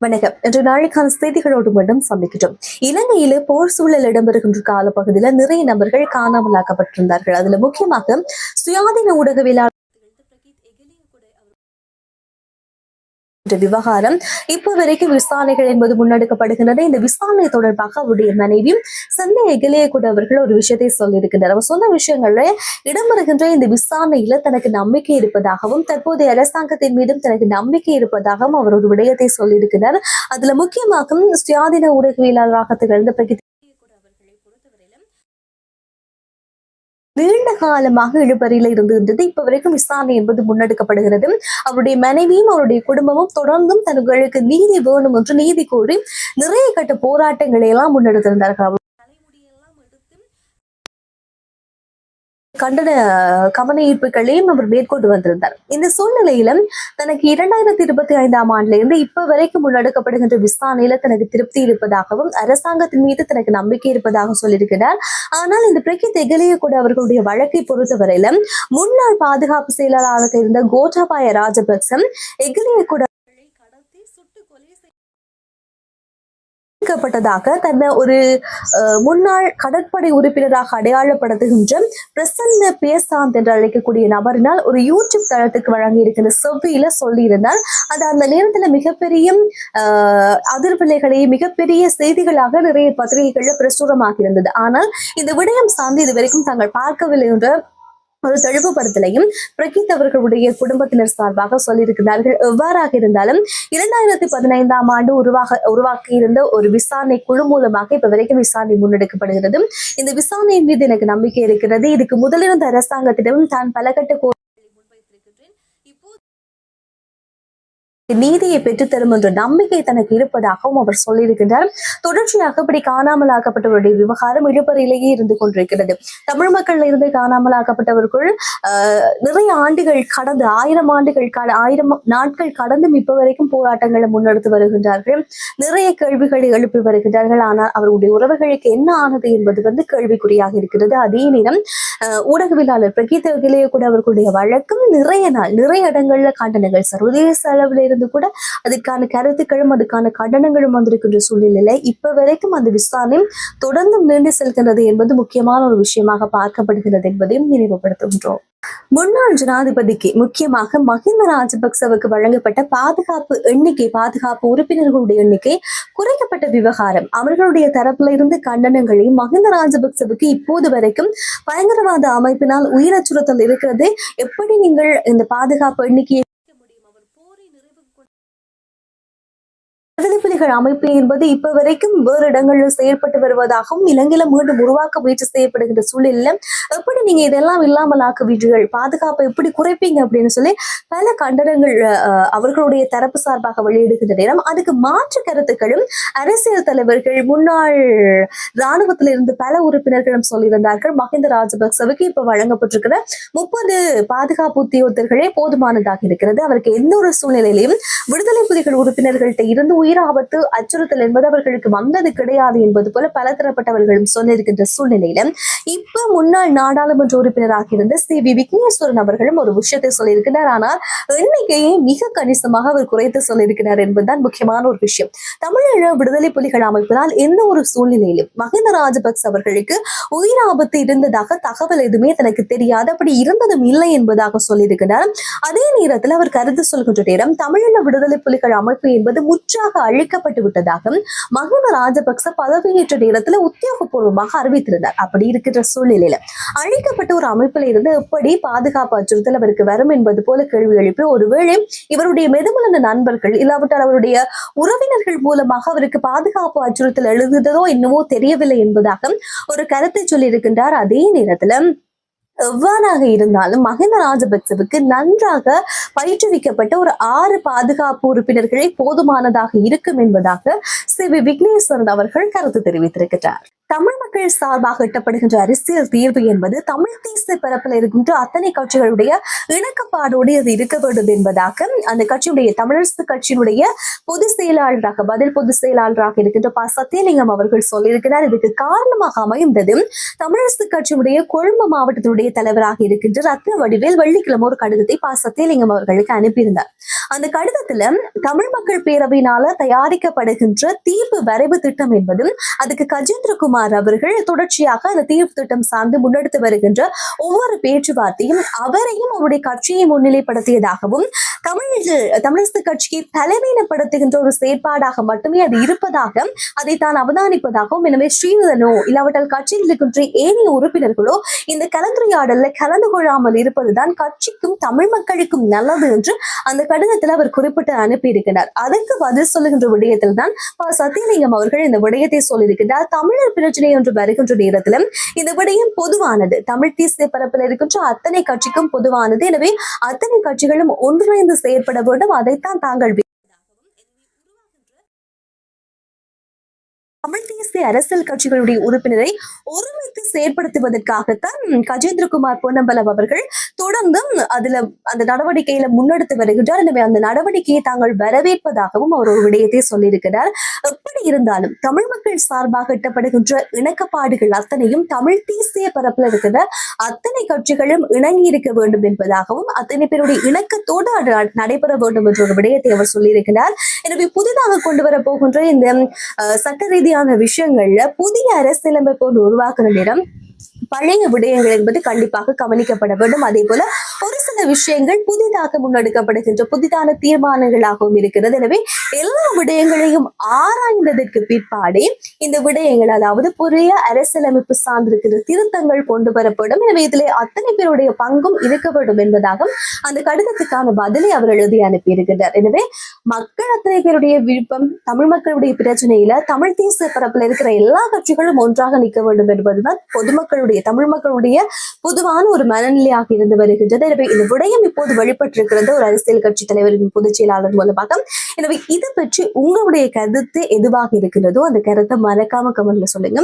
வணக்கம். இன்று நாளைக்கான செய்திகளோடு மட்டும் சந்திக்கிட்டோம். இலங்கையில போர் சூழல் இடம்பெறுகின்ற காலப்பகுதியில நிறைய நபர்கள் காணாமலாக்கப்பட்டிருந்தார்கள். அதுல முக்கியமாக சுயாதீன ஊடகவியலாளர் விவகாரம் இப்ப வரைக்கும் விசாரணைகள் என்பது முன்னெடுக்கப்படுகின்றது. இந்த விசாரணை தொடர்பாக அவருடைய மனைவியும் சந்தை எகிலேய கூட அவர்கள் ஒரு விஷயத்தை சொல்லியிருக்கின்றனர். அவர் சொன்ன விஷயங்கள்ல இடம்பெறுகின்ற இந்த விசாரணையில தனக்கு நம்பிக்கை இருப்பதாகவும் தற்போதைய அரசாங்கத்தின் மீதும் தனக்கு நம்பிக்கை இருப்பதாகவும் அவர் ஒரு விடயத்தை சொல்லியிருக்கிறார். அதுல முக்கியமாக சுயாதீன ஊடகவியலாளராக திகழ்ந்த நீண்ட காலமாக இழுபறியில இருந்திருந்தது. இப்ப வரைக்கும் விசாரணை என்பது முன்னெடுக்கப்படுகிறது. அவருடைய மனைவியும் அவருடைய குடும்பமும் தொடர்ந்தும் தங்களுக்கு நீதி வேணும் என்று நீதி கோரி நிறைய கட்ட போராட்டங்களை எல்லாம் முன்னெடுத்திருந்தார்கள். கண்டன கவன ஈர்ப்புகளையும் அவர் மேற்கொண்டு வந்திருந்தார். இந்த சூழ்நிலையில தனக்கு 2025ஆம் ஆண்டுல இருந்து இப்ப வரைக்கும் முன்னெடுக்கப்படுகின்ற விசாரணையில தனக்கு திருப்தி இருப்பதாகவும் அரசாங்கத்தின் மீது தனக்கு நம்பிக்கை இருப்பதாக சொல்லியிருக்கிறார். ஆனால் இந்த பிரகித் எகிலேய கூட அவர்களுடைய வழக்கை பொறுத்தவரையில முன்னாள் பாதுகாப்பு செயலாளராக இருந்த கோட்டாபாய ராஜபக்ச எகிலேய கூட தன்னை ஒரு முன்னாள் கடற்படை உறுப்பினராக அடையாளப்படுத்துகின்ற பிரசன்ன பேசாந்த் என்று அழைக்கக்கூடிய நபரினால் ஒரு யூடியூப் தளத்துக்கு வழங்கி இருக்கின்ற செவ்வியில சொல்லியிருந்தால் அது அந்த நேரத்துல மிகப்பெரிய அதிர்வலைகளை மிகப்பெரிய செய்திகளாக நிறைய பத்திரிகைகள்ல பிரசுரமாக இருந்தது. ஆனால் இந்த விடயம் சார்ந்து இதுவரைக்கும் தாங்கள் பார்க்கவில்லை என்ற ஒரு தெளிவுபடுத்தலையும் பிரகித் அவர்களுடைய குடும்பத்தினர் சார்பாக சொல்லியிருக்கிறார்கள். எவ்வாறாக இருந்தாலும் 2015ஆம் ஆண்டு உருவாக்கி இருந்த ஒரு விசாரணை குழு மூலமாக இப்ப வரைக்கும் விசாரணை முன்னெடுக்கப்படுகிறது. இந்த விசாரணையின் மீது எனக்கு நம்பிக்கை இருக்கிறது. இதுக்கு முதலிருந்த அரசாங்கத்திடமும் தான் பல கட்ட நீதியை பெற்றுத்தரும் என்ற நம்பிக்கை தனக்கு இருப்பதாகவும் அவர் சொல்லியிருக்கின்றார். தொடர்ச்சியாக இப்படி காணாமலாக்கப்பட்டவருடைய விவகாரம் இழுபறியிலேயே இருந்து கொண்டிருக்கிறது. தமிழ் மக்கள் இருந்து காணாமலாக்கப்பட்டவர்கள் நிறைய ஆண்டுகள் கடந்து 1000 நாட்கள் கடந்தும் இப்ப வரைக்கும் போராட்டங்களை முன்னெடுத்து வருகின்றார்கள். நிறைய கேள்விகளை எழுப்பி வருகின்றார்கள். ஆனால் அவருடைய உறவுகளுக்கு என்ன ஆனது என்பது கேள்விக்குறியாக இருக்கிறது. அதே நேரம் ஊடகவியலாளர் பிரகித் எகிலேய கூட அவர்களுடைய வழக்கம் நிறைய இடங்கள்ல கண்டனங்கள் சர்வதேச அளவில் இருந்து கூட அதுக்கான கருத்துக்களும் அதுக்கான கண்டனங்களும் வந்திருக்கின்ற சூழ்நிலையில இப்ப வரைக்கும் அந்த விசாரணை தொடர்ந்து நீண்டு செல்கின்றது என்பது முக்கியமான ஒரு விஷயமாக பார்க்கப்படுகிறது என்பதையும் நினைவுபடுத்துகின்றோம். முன்னாள் ஜனாதிபதிக்கு முக்கியமாக மஹிந்த ராஜபக்சவுக்கு வழங்கப்பட்ட பாதுகாப்பு உறுப்பினர்களுடைய எண்ணிக்கை குறைக்கப்பட்ட விவகாரம் அவர்களுடைய தரப்புல இருந்து கண்டனங்களையும் மஹிந்த ராஜபக்சவுக்கு இப்போது வரைக்கும் பயங்கரவாத அமைப்பினால் உயிர் அச்சுறுத்தல் இருக்கிறது. எப்படி நீங்கள் இந்த பாதுகாப்பு எண்ணிக்கையை புலிகள் அமைப்பு என்பது இப்ப வரைக்கும் வேறு இடங்களில் செயல்பட்டு வருவதாகவும் இலங்கையில மீண்டும் உருவாக்க முயற்சி செய்யப்படுகின்ற சூழலில் எப்படி நீங்க இதெல்லாம் இல்லாமல் ஆக்குவீர்கள், பாதுகாப்பை எப்படி குறைப்பீங்க அப்படின்னு சொல்லி பல கண்டனங்கள் அவர்களுடைய தரப்பு சார்பாக வெளியிடுகின்ற நேரம் அதுக்கு மாற்று கருத்துக்களும் அரசியல் தலைவர்கள் முன்னாள் இராணுவத்திலிருந்து பல உறுப்பினர்களும் சொல்லியிருந்தார்கள். மஹிந்த ராஜபக்சவுக்கு இப்ப வழங்கப்பட்டிருக்கிற 30 பாதுகாப்பு உத்தியோகத்தர்களே போதுமானதாக இருக்கிறது. அவருக்கு எந்த ஒரு சூழ்நிலையிலையும் விடுதலை புலிகள் உறுப்பினர்கள்ட்ட இருந்து உயிர் ஆபத்து அச்சுறுத்தல் என்பது அவர்களுக்கு வந்தது கிடையாது என்பது போல பல தரப்பட்டவர்களும் சொல்லியிருக்கின்ற சூழ்நிலையில இப்ப முன்னாள் நாடாளுமன்ற உறுப்பினராக இருந்த சி.வி. விக்னேஸ்வரன் அவர்களும் ஒரு விஷயத்தை சொல்லியிருக்கிறார். ஆனால் எண்ணிக்கையை மிக கணிசமாக அவர் குறைத்து சொல்லியிருக்கிறார் என்பதுதான் முக்கியமான ஒரு விஷயம். தமிழீழ விடுதலை புலிகள் அமைப்பினால் எந்த ஒரு சூழ்நிலையிலும் மஹிந்த ராஜபக்ச அவர்களுக்கு உயிர் ஆபத்து இருந்ததாக தகவல் எதுவுமே தனக்கு தெரியாது, அப்படி இருந்ததும் இல்லை என்பதாக சொல்லியிருக்கிறார். அதே நேரத்தில் அவர் கருத்து சொல்கின்ற நேரம் தமிழீழ விடுதலை புலிகள் அமைப்பு என்பது முற்றாக அழிக்கப்பட்டு விட்டதாக மஹிந்த ராஜபக்ச பதவியேற்ற நேரத்துல உத்தியோகபூர்வமாக அறிவித்திருந்தார். அப்படி இருக்கிற சூழ்நிலையில அழிக்கப்பட்ட ஒரு அமைப்பில் இருந்து எப்படி பாதுகாப்பு அச்சுறுத்தல் அவருக்கு வரும் என்பது போல கேள்வி எழுப்பி ஒருவேளை இவருடைய மெதுமலர்ந்த நண்பர்கள் இல்லாவிட்டால் அவருடைய உறவினர்கள் மூலமாக அவருக்கு பாதுகாப்பு அச்சுறுத்தல் எழுதுதோ என்னவோ தெரியவில்லை என்பதாக ஒரு கருத்தை சொல்லியிருக்கின்றார். அதே நேரத்துல எவ்வாறாக இருந்தாலும் மஹிந்த ராஜபக்சவுக்கு நன்றாக பயிற்றுவிக்கப்பட்ட ஒரு 6 பாதுகாப்பு உறுப்பினர்களே போதுமானதாக இருக்கும் என்பதாக சி.வி. விக்னேஸ்வரன் அவர்கள் கருத்து தெரிவித்திருக்கிறார். தமிழ் மக்கள் சார்பாக எட்டப்படுகின்ற அரசியல் தீர்வு என்பது தமிழ் தேசிய பரப்பில் இருக்கின்ற அத்தனை கட்சிகளுடைய இணக்கப்பாடோடு அது இருக்க வேண்டும் என்பதாக அந்த கட்சியுடைய தமிழரசு கட்சியினுடைய பொதுச் செயலாளராக பதில் பொதுச் செயலாளராக இருக்கின்ற ப சத்தியலிங்கம் அவர்கள் சொல்லியிருக்கிறார். இதுக்கு காரணமாக அமைந்தது தமிழரசு கட்சியினுடைய கொழும்பு மாவட்டத்தினுடைய தலைவராக இருக்கின்ற ரத்ன வடிவேல் வெள்ளிக்கிழமை ஒரு கடிதத்தை ப சத்தியலிங்கம் அவர்களுக்கு அனுப்பியிருந்தார். அந்த கடிதத்துல தமிழ் மக்கள் பேரவையினால தயாரிக்கப்படுகின்ற தீர்வு வரைவு திட்டம் என்பது அதுக்கு கஜேந்திரகுமார் அவர்கள் தொடர்ச்சியாக அந்த தீர்வு திட்டம் சார்ந்து முன்னெடுத்து வருகின்ற ஒவ்வொரு பேச்சுவார்த்தையும் அவரையும் அவருடைய கட்சியை முன்னிலைப்படுத்தியதாகவும் தமிழரசு கட்சியை பலவீனப்படுத்துகின்ற ஒரு செயற்பாடாக மட்டுமே அது இருப்பதாக அதை தான் அவதானிப்பதாகவும், எனவே ஸ்ரீதரனோ இல்லாவிட்டால் கட்சியில் இருக்கின்ற ஏனைய உறுப்பினர்களோ இந்த கலந்துரையாடல்ல கலந்து கொள்ளாமல் இருப்பதுதான் கட்சிக்கும் தமிழ் மக்களுக்கும் நல்லது என்று அந்த கடிதத்தில் அவர் குறிப்பிட்டு அனுப்பியிருக்கிறார். அதற்கு பதில் சொல்லுகின்ற விடயத்தில் தான் ப சத்தியலிங்கம் அவர்கள் இந்த விடயத்தை சொல்லியிருக்கிறார். தமிழர் பிரச்சனை என்று வருகின்ற நேரத்திலும் இந்த விடயம் பொதுவானது, தமிழ் தேசிய பரப்பில் இருக்கின்ற அத்தனை கட்சிக்கும் பொதுவானது. எனவே அத்தனை கட்சிகளும் ஒன்றிணைந்து செயற்பட வேண்டும். அதைத்தான் தாங்கள் தமிழ் தேசிய அரசியல் கட்சிகளுடைய உறுப்பினரை ஒருமித்து செயற்படுத்துவதற்காகத்தான் கஜேந்திரகுமார் பொன்னம்பலம் அவர்கள் தொடர்ந்தும் அந்த நடவடிக்கையில முன்னெடுத்து வருகின்றார். எனவே அந்த நடவடிக்கையை தாங்கள் வரவேற்பதாகவும் அவர் ஒரு விடயத்தை சொல்லியிருக்கிறார். எப்படி இருந்தாலும் தமிழ் மக்கள் சார்பாக எட்டப்படுகின்ற இணக்கப்பாடுகள் அத்தனையும் தமிழ் தேசிய பரப்பில் இருக்கிற அத்தனை கட்சிகளும் இணங்கி இருக்க வேண்டும் என்பதாகவும் அத்தனை பேருடைய இணக்கத்தோடு நடைபெற வேண்டும் என்ற ஒரு விடயத்தை அவர் சொல்லியிருக்கிறார். எனவே புதிதாக கொண்டு வர போகின்ற இந்த சட்ட ரீதியான விஷயங்கள்ல புதிய அரசியலமைப்பு உருவாக்குற நேரம் பழைய விடயங்கள் என்பது கண்டிப்பாக கவனிக்கப்பட வேண்டும். அதே போல ஒரு சில விஷயங்கள் புதிதாக முன்னெடுக்கப்படுகின்ற புதிதான தீர்மானங்களாகவும் இருக்கிறது. எனவே எல்லா விடயங்களையும் ஆராய்ந்ததற்கு பிற்பாடே இந்த விடயங்கள், அதாவது புதிய அரசியலமைப்பு சார்ந்திருக்கிற திருத்தங்கள் கொண்டு வரப்படும். எனவே இதிலே அத்தனை பேருடைய பங்கும் இருக்க வேண்டும் என்பதாக அந்த கடிதத்துக்கான பதிலை அவர் எழுதி அனுப்பியிருக்கிறார். எனவே மக்கள் அத்தனை பேருடைய விருப்பம், தமிழ் மக்களுடைய பிரச்சனையில தமிழ் தேசிய பரப்பில் இருக்கிற எல்லா கட்சிகளும் ஒன்றாக நிற்க வேண்டும் என்பதுதான் பொதுமக்களுடைய தமிழ் மக்களுடைய பொதுவான ஒரு மனநிலையாக இருந்து வருகின்றது. எனவே இந்த விடயம் இப்போது வெளிப்பட்டிருக்கிறது ஒரு அரசியல் கட்சி தலைவரின் பொதுச் செயலாளர் மூலமாக. எனவே இது பற்றி உங்களுடைய கருத்து எதுவாக இருக்கிறதோ அந்த கருத்தை மறக்காம கமெண்ட்ல சொல்லுங்க.